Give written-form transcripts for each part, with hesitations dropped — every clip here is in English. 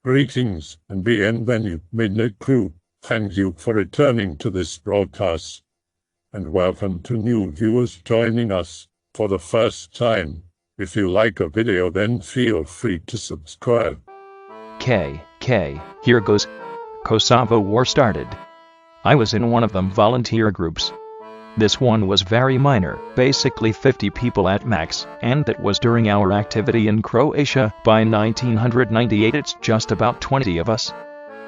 Greetings and bienvenue, Midnight Crew. Thank you for returning to this broadcast. And welcome to new viewers joining us for the first time. If you like a video, then feel free to subscribe. Here goes. Kosovo war started. I was in one of them volunteer groups. This one was very minor, basically 50 people at max, and that was during our activity in Croatia. By 1998 it's just about 20 of us.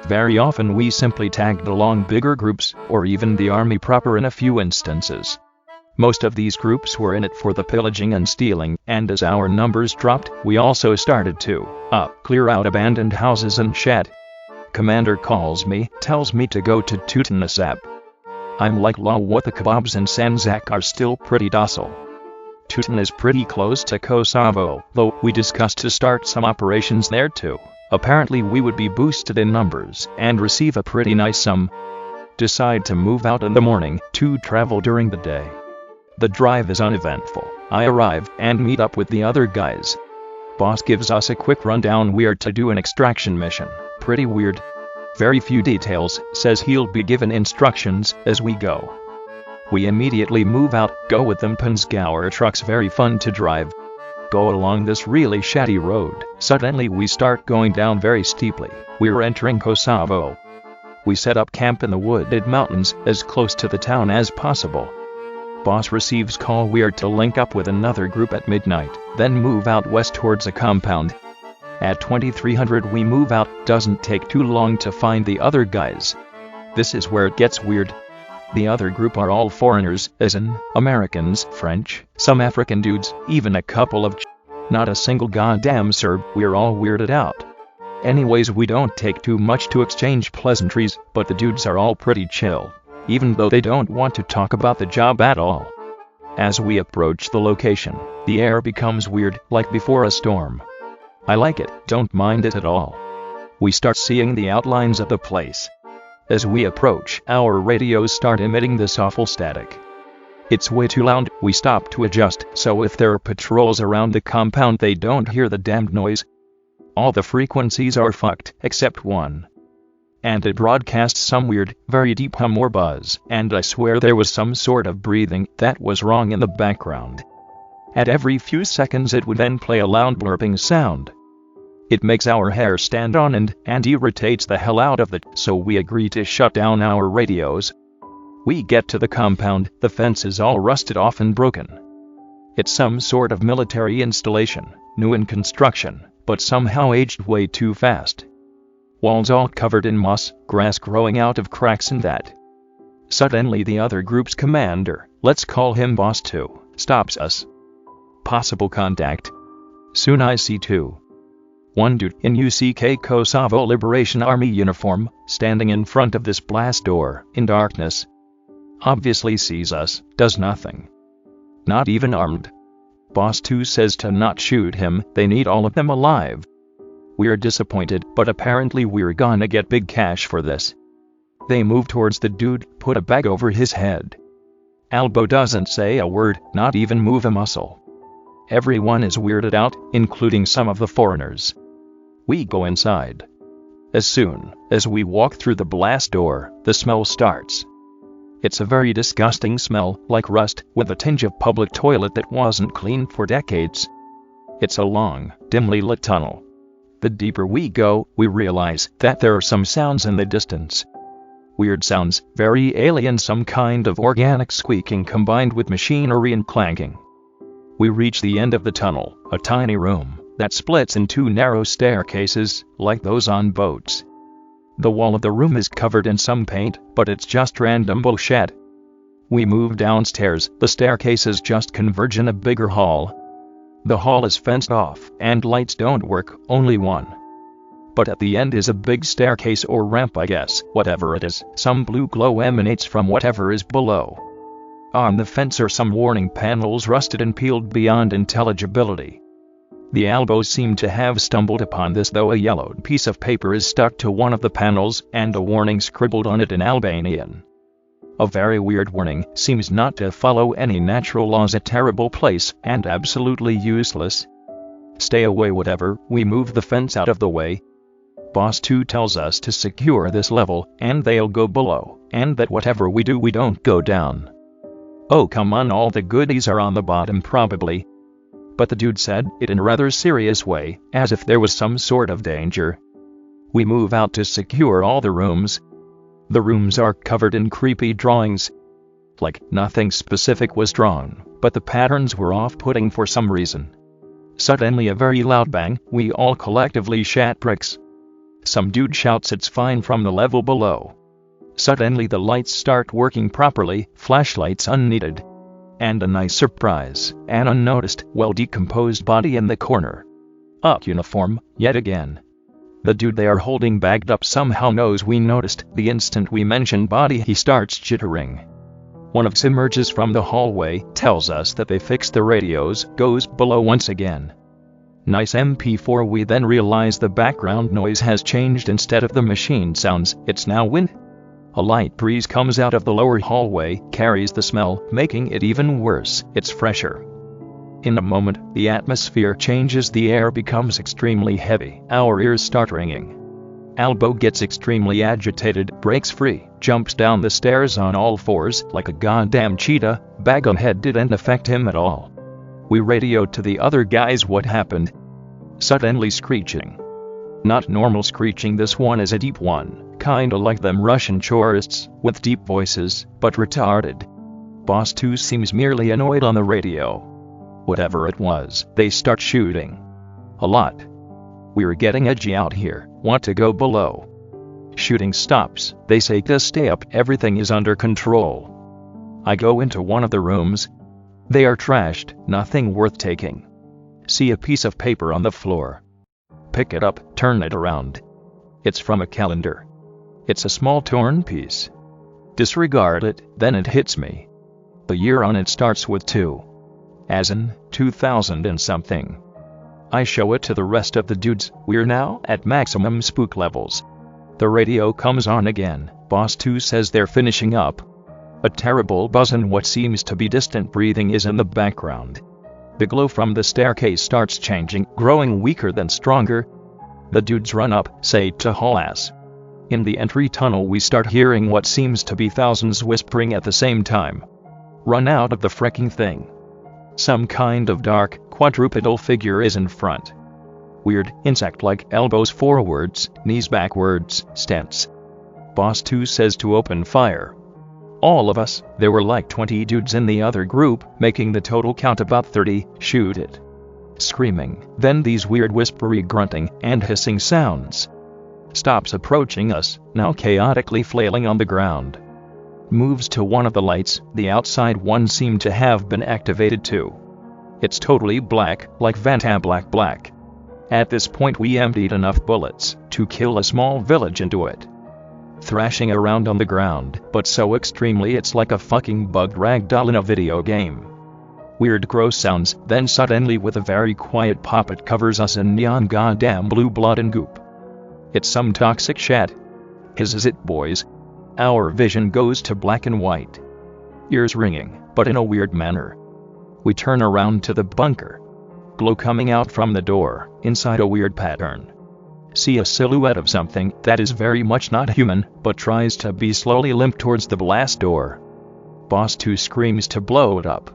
Very often we simply tagged along bigger groups, or even the army proper in a few instances. Most of these groups were in it for the pillaging and stealing, and as our numbers dropped, we also started to clear out abandoned houses and shed. Commander calls me, tells me to go to Tutanasab. I'm like, lol, what? The kebabs in Sanzak are still pretty docile. Tutan is pretty close to Kosovo, though we discussed to start some operations there too. Apparently we would be boosted in numbers and receive a pretty nice sum. Decide to move out in the morning to travel during the day. The drive is uneventful. I arrive and meet up with the other guys. Boss gives us a quick rundown. We are to do an extraction mission. Pretty weird. Very few details, says he'll be given instructions as we go. We immediately move out, go with them Pansgauer trucks, very fun to drive. Go along this really shatty road, suddenly we start going down very steeply. We're entering Kosovo. We set up camp in the wooded mountains, as close to the town as possible. Boss receives call we are to link up with another group at midnight, then move out west towards a compound. At 2300 we move out, doesn't take too long to find the other guys. This is where it gets weird. The other group are all foreigners, as in Americans, French, some African dudes, even a couple of not a single goddamn Serb. We're all weirded out. Anyways, we don't take too much to exchange pleasantries, but the dudes are all pretty chill, even though they don't want to talk about the job at all. As we approach the location, the air becomes weird, like before a storm. I like it, don't mind it at all. We start seeing the outlines of the place. As we approach, our radios start emitting this awful static. It's way too loud. We stop to adjust, so if there are patrols around the compound they don't hear the damned noise. All the frequencies are fucked, except one. And it broadcasts some weird, very deep hum or buzz, and I swear there was some sort of breathing that was wrong in the background. At every few seconds it would then play a loud blurping sound. It makes our hair stand on end and irritates the hell out of it, so we agree to shut down our radios. We get to the compound, the fence is all rusted off and broken. It's some sort of military installation, new in construction, but somehow aged way too fast. Walls all covered in moss, grass growing out of cracks and that. Suddenly the other group's commander, let's call him Boss 2, stops us. Possible contact. Soon I see two. One dude in UCK Kosovo Liberation Army uniform, standing in front of this blast door, in darkness. Obviously sees us, does nothing. Not even armed. Boss 2 says to not shoot him, they need all of them alive. We're disappointed, but apparently we're gonna get big cash for this. They move towards the dude, put a bag over his head. Albo doesn't say a word, not even move a muscle. Everyone is weirded out, including some of the foreigners. We go inside. As soon as we walk through the blast door, the smell starts. It's a very disgusting smell, like rust, with a tinge of public toilet that wasn't cleaned for decades. It's a long, dimly lit tunnel. The deeper we go, we realize that there are some sounds in the distance. Weird sounds, very alien, some kind of organic squeaking combined with machinery and clanking. We reach the end of the tunnel, a tiny room that splits in two narrow staircases, like those on boats. The wall of the room is covered in some paint, but it's just random bullshit. We move downstairs, the staircases just converge in a bigger hall. The hall is fenced off, and lights don't work, only one. But at the end is a big staircase or ramp, I guess, whatever it is. Some blue glow emanates from whatever is below. On the fence are some warning panels rusted and peeled beyond intelligibility. The Albos seem to have stumbled upon this, though a yellowed piece of paper is stuck to one of the panels and a warning scribbled on it in Albanian. A very weird warning, seems not to follow any natural laws, a terrible place and absolutely useless. Stay away, whatever. We move the fence out of the way. Boss 2 tells us to secure this level, and they'll go below, and that whatever we do we don't go down. Oh come on, all the goodies are on the bottom probably. But the dude said it in a rather serious way, as if there was some sort of danger. We move out to secure all the rooms. The rooms are covered in creepy drawings. Like, nothing specific was drawn, but the patterns were off-putting for some reason. Suddenly a very loud bang, we all collectively shat bricks. Some dude shouts it's fine from the level below. Suddenly the lights start working properly, flashlights unneeded. And a nice surprise, an unnoticed, well-decomposed body in the corner. Uniform, yet again. The dude they are holding bagged up somehow knows we noticed. The instant we mention body he starts jittering. One of us emerges from the hallway, tells us that they fixed the radios, goes below once again. Nice MP4. We then realize the background noise has changed. Instead of the machine sounds, it's now wind. A light breeze comes out of the lower hallway, carries the smell, making it even worse. It's fresher. In a moment, the atmosphere changes, the air becomes extremely heavy. Our ears start ringing. Albo gets extremely agitated, breaks free, jumps down the stairs on all fours like a goddamn cheetah. Bag on head didn't affect him at all. We radioed to the other guys what happened. Suddenly screeching. Not normal screeching, this one is a deep one, kinda like them Russian tourists, with deep voices, but retarded. Boss 2 seems merely annoyed on the radio. Whatever it was, they start shooting. A lot. We're getting edgy out here, want to go below. Shooting stops, they say to stay up, everything is under control. I go into one of the rooms. They are trashed, nothing worth taking. See a piece of paper on the floor. Pick it up, turn it around. It's from a calendar. It's a small torn piece. Disregard it, then it hits me. The year on it starts with 2. As in, 2000 and something. I show it to the rest of the dudes. We're now at maximum spook levels. The radio comes on again. Boss 2 says they're finishing up. A terrible buzz and what seems to be distant breathing is in the background. The glow from the staircase starts changing, growing weaker then stronger. The dudes run up, say to haul ass. In the entry tunnel we start hearing what seems to be thousands whispering at the same time. Run out of the fricking thing. Some kind of dark, quadrupedal figure is in front. Weird, insect-like, elbows forwards, knees backwards, stance. Boss 2 says to open fire. All of us, there were like 20 dudes in the other group, making the total count about 30, shoot it. Screaming, then these weird whispery grunting and hissing sounds. Stops approaching us, now chaotically flailing on the ground. Moves to one of the lights, the outside one seemed to have been activated too. It's totally black, like Vanta black. At this point we emptied enough bullets to kill a small village into it. Thrashing around on the ground, but so extremely it's like a fucking bugged ragdoll in a video game. Weird gross sounds, then suddenly with a very quiet pop it covers us in neon goddamn blue blood and goop. It's some toxic shit. His is it, boys. Our vision goes to black and white. Ears ringing, but in a weird manner. We turn around to the bunker. Glow coming out from the door, inside a weird pattern. See a silhouette of something that is very much not human, but tries to be slowly limp towards the blast door. Boss 2 screams to blow it up.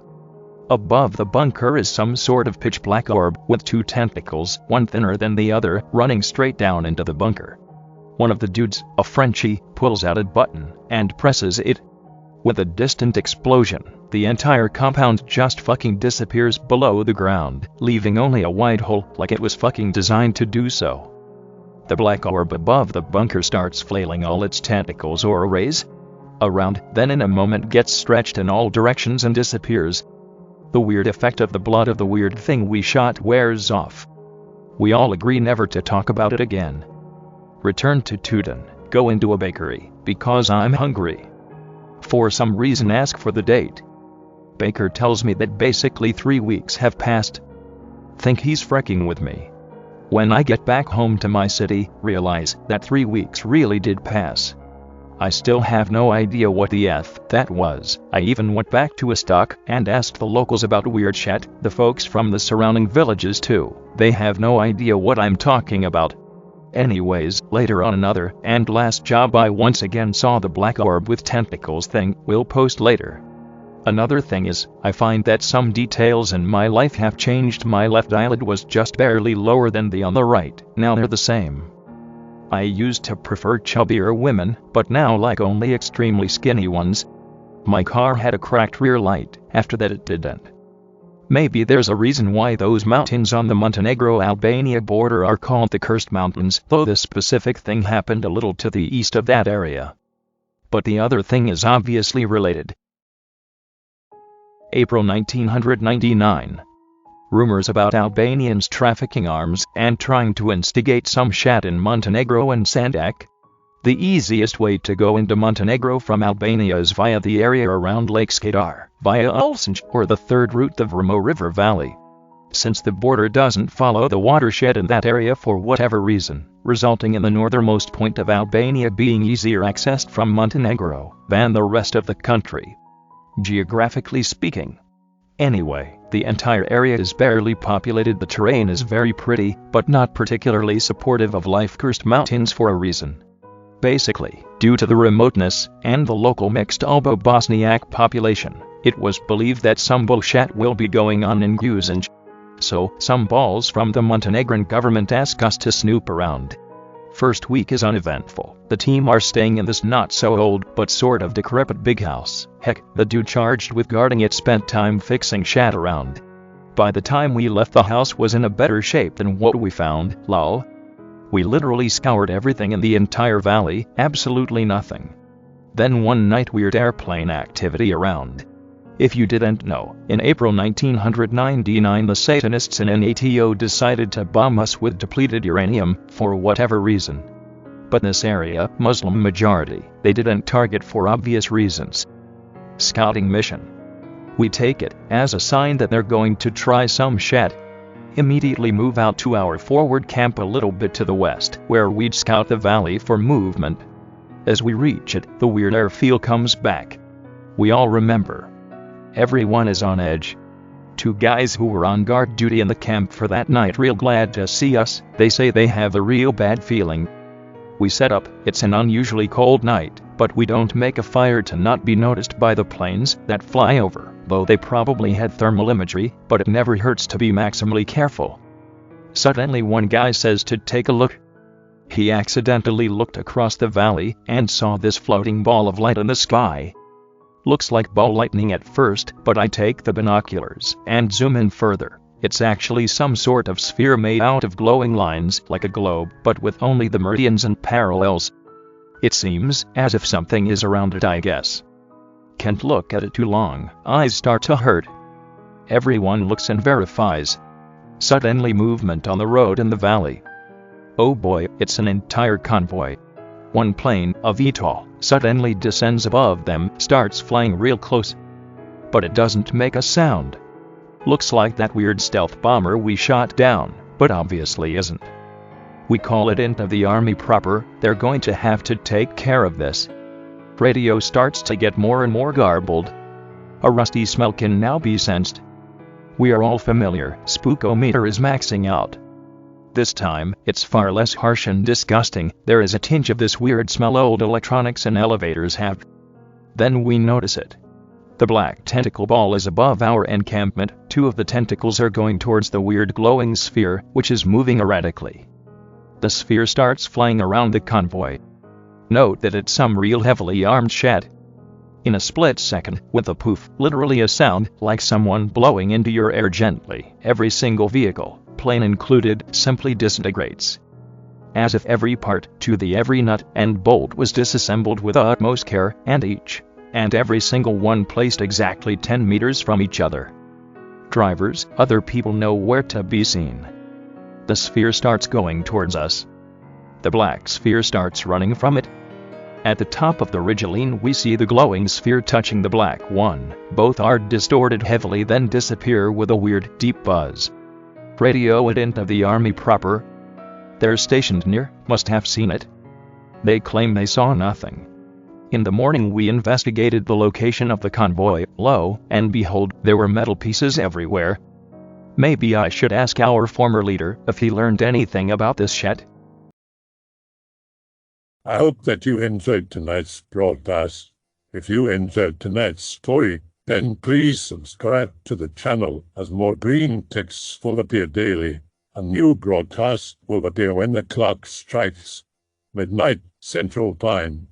Above the bunker is some sort of pitch black orb with 2 tentacles, one thinner than the other, running straight down into the bunker. One of the dudes, a Frenchie, pulls out a button and presses it. With a distant explosion, the entire compound just fucking disappears below the ground, leaving only a wide hole like it was fucking designed to do so. The black orb above the bunker starts flailing all its tentacles or arrays around, then in a moment gets stretched in all directions and disappears. The weird effect of the blood of the weird thing we shot wears off. We all agree never to talk about it again. Return to Teuton, go into a bakery, because I'm hungry. For some reason ask for the date. Baker tells me that basically 3 weeks have passed. Think he's frecking with me. When I get back home to my city, realize that 3 weeks really did pass. I still have no idea what the F that was. I even went back to a stock and asked the locals about weird shit, the folks from the surrounding villages too. They have no idea what I'm talking about. Anyways, later on another and last job I once again saw the black orb with tentacles thing, we'll post later. Another thing is, I find that some details in my life have changed. My left eyelid was just barely lower than the on the right, now they're the same. I used to prefer chubbier women, but now like only extremely skinny ones. My car had a cracked rear light, after that it didn't. Maybe there's a reason why those mountains on the Montenegro-Albania border are called the Cursed Mountains, though this specific thing happened a little to the east of that area. But the other thing is obviously related. April 1999. Rumors about Albanians trafficking arms and trying to instigate some shat in Montenegro and Sandak. The easiest way to go into Montenegro from Albania is via the area around Lake Skadar, via Ulcinj, or the third route the Vrmo River Valley. Since the border doesn't follow the watershed in that area for whatever reason, resulting in the northernmost point of Albania being easier accessed from Montenegro than the rest of the country, geographically speaking. Anyway, the entire area is barely populated. The terrain is very pretty, but not particularly supportive of life-cursed mountains for a reason. Basically, due to the remoteness and the local mixed Albo-Bosniak population, it was believed that some bullshit will be going on in Guzinj. So, some balls from the Montenegrin government ask us to snoop around. First week is uneventful. The team are staying in this not-so-old but sort of decrepit big house. Heck, the dude charged with guarding it spent time fixing shat around. By the time we left, the house was in a better shape than what we found, lol. We literally scoured everything in the entire valley, absolutely nothing. Then one night, weird airplane activity around. If you didn't know, in April 1999 the Satanists in NATO decided to bomb us with depleted uranium, for whatever reason. But this area, Muslim majority, they didn't target for obvious reasons. Scouting mission. We take it as a sign that they're going to try some shit. Immediately move out to our forward camp a little bit to the west, where we'd scout the valley for movement. As we reach it, the weird air feel comes back. We all remember. Everyone is on edge. Two guys who were on guard duty in the camp for that night real glad to see us. They say they have a real bad feeling. We set up. It's an unusually cold night, but we don't make a fire to not be noticed by the planes that fly over, though they probably had thermal imagery, but it never hurts to be maximally careful. Suddenly one guy says to take a look. He accidentally looked across the valley and saw this floating ball of light in the sky. Looks like ball lightning at first, but I take the binoculars and zoom in further. It's actually some sort of sphere made out of glowing lines, like a globe, but with only the meridians and parallels. It seems as if something is around it, I guess. Can't look at it too long, eyes start to hurt. Everyone looks and verifies. Suddenly movement on the road in the valley. Oh boy, it's an entire convoy. One plane, a VTOL, suddenly descends above them, starts flying real close. But it doesn't make a sound. Looks like that weird stealth bomber we shot down, but obviously isn't. We call it into the army proper. They're going to have to take care of this. Radio starts to get more and more garbled. A rusty smell can now be sensed. We are all familiar, spookometer is maxing out. This time, it's far less harsh and disgusting. There is a tinge of this weird smell old electronics and elevators have. Then we notice it. The black tentacle ball is above our encampment. Two of the tentacles are going towards the weird glowing sphere, which is moving erratically. The sphere starts flying around the convoy. Note that it's some real heavily armed shit. In a split second, with a poof, literally a sound, like someone blowing into your air gently, every single vehicle, plane included, simply disintegrates. As if every part, to the every nut and bolt was disassembled with utmost care, and each and every single one placed exactly 10 meters from each other. Drivers, other people nowhere to be seen. The sphere starts going towards us. The black sphere starts running from it. At the top of the ridgeline we see the glowing sphere touching the black one. Both are distorted heavily, then disappear with a weird, deep buzz. Radio it into the army proper. They're stationed near, must have seen it. They claim they saw nothing. In the morning we investigated the location of the convoy. Lo and behold, there were metal pieces everywhere. Maybe I should ask our former leader if he learned anything about this shit. I hope that you enjoyed tonight's broadcast. If you enjoyed tonight's story, then please subscribe to the channel as more green texts will appear daily. A new broadcast will appear when the clock strikes midnight Central Time.